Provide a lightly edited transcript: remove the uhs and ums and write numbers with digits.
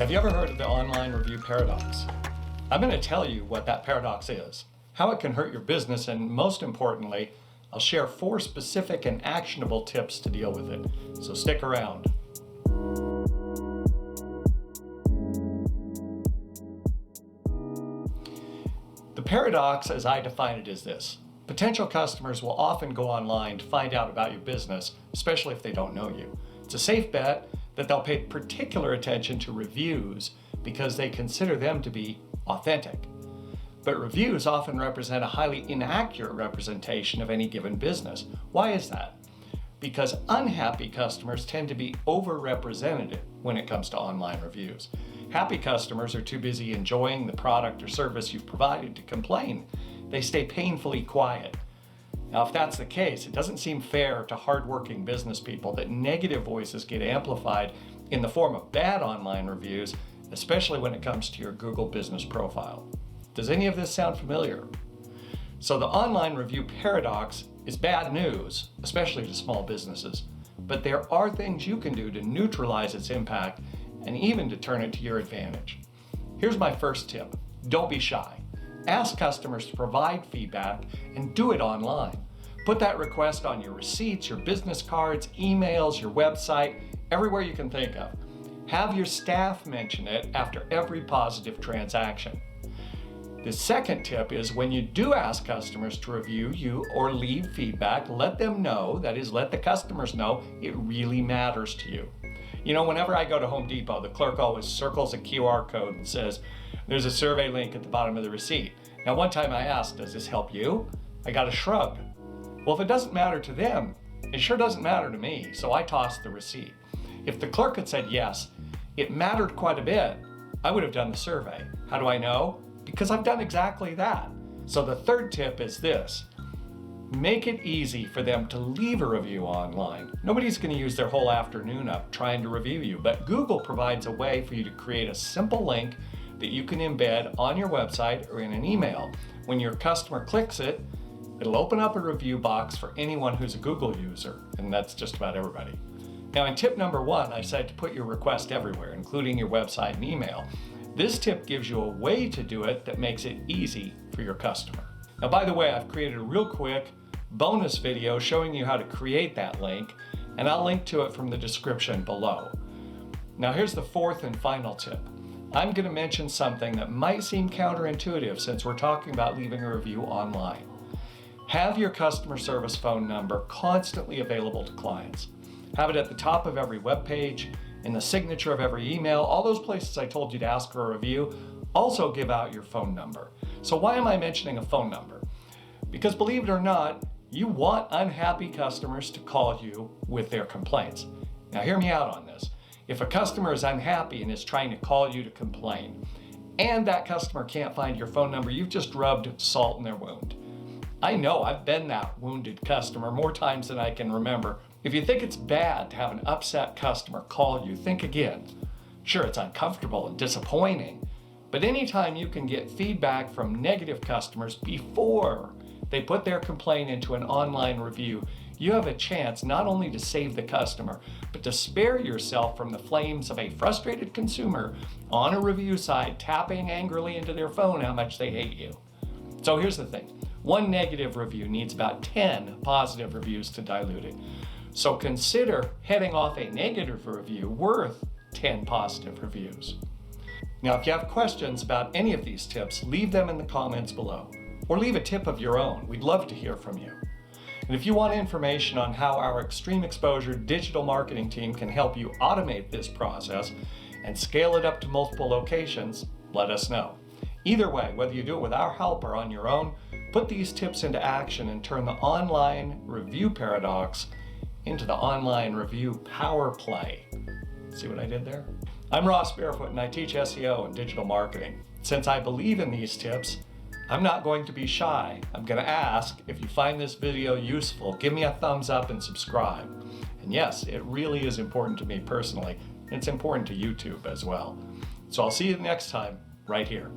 Have you ever heard of the online review paradox? I'm going to tell you what that paradox is, how it can hurt your business, and most importantly, I'll share 4 specific and actionable tips to deal with it. So stick around. The paradox, as I define it, is this. Potential customers will often go online to find out about your business, especially if they don't know you. It's a safe bet that they'll pay particular attention to reviews because they consider them to be authentic. But reviews often represent a highly inaccurate representation of any given business. Why is that? Because unhappy customers tend to be overrepresented when it comes to online reviews. Happy customers are too busy enjoying the product or service you've provided to complain. They stay painfully quiet. Now, if that's the case, it doesn't seem fair to hardworking business people that negative voices get amplified in the form of bad online reviews, especially when it comes to your Google business profile. Does any of this sound familiar? So the online review paradox is bad news, especially to small businesses, but there are things you can do to neutralize its impact and even to turn it to your advantage. Here's my first tip. Don't be shy. Ask customers to provide feedback and do it online. Put that request on your receipts, your business cards, emails, your website, everywhere you can think of. Have your staff mention it after every positive transaction. The second tip is when you do ask customers to review you or leave feedback, let them know, that is, let the customers know it really matters to you. You know, whenever I go to Home Depot, the clerk always circles a QR code and says, there's a survey link at the bottom of the receipt. Now, one time I asked, does this help you? I got a shrug. Well, if it doesn't matter to them, it sure doesn't matter to me, so I tossed the receipt. If the clerk had said yes, it mattered quite a bit, I would have done the survey. How do I know? Because I've done exactly that. So the third tip is this. Make it easy for them to leave a review online. Nobody's going to use their whole afternoon up trying to review you, but Google provides a way for you to create a simple link that you can embed on your website or in an email. When your customer clicks it, it'll open up a review box for anyone who's a Google user, and that's just about everybody. Now, in tip number 1, I said to put your request everywhere, including your website and email. This tip gives you a way to do it that makes it easy for your customer. Now, by the way, I've created a real quick bonus video showing you how to create that link, and I'll link to it from the description below. Now, here's the 4th and final tip. I'm going to mention something that might seem counterintuitive since we're talking about leaving a review online. Have your customer service phone number constantly available to clients. Have it at the top of every web page, in the signature of every email, all those places I told you to ask for a review. Also give out your phone number. So why am I mentioning a phone number? Because believe it or not, you want unhappy customers to call you with their complaints. Now hear me out on this. If a customer is unhappy and is trying to call you to complain, and that customer can't find your phone number, you've just rubbed salt in their wound. I know I've been that wounded customer more times than I can remember. If you think it's bad to have an upset customer call you, think again. Sure, it's uncomfortable and disappointing, but anytime you can get feedback from negative customers before they put their complaint into an online review, you have a chance not only to save the customer, but to spare yourself from the flames of a frustrated consumer on a review site tapping angrily into their phone how much they hate you. So here's the thing. 1 negative review needs about 10 positive reviews to dilute it. So consider heading off a negative review worth 10 positive reviews. Now, if you have questions about any of these tips, leave them in the comments below. Or leave a tip of your own. We'd love to hear from you. And if you want information on how our extreme exposure digital marketing team can help you automate this process and scale it up to multiple locations, let us know. Either way, whether you do it with our help or on your own, put these tips into action and turn the online review paradox into the online review power play. See what I did there? I'm Ross Barefoot and I teach SEO and digital marketing. Since I believe in these tips, I'm not going to be shy. I'm going to ask, if you find this video useful, give me a thumbs up and subscribe. And yes, it really is important to me personally. It's important to YouTube as well. So I'll see you next time, right here.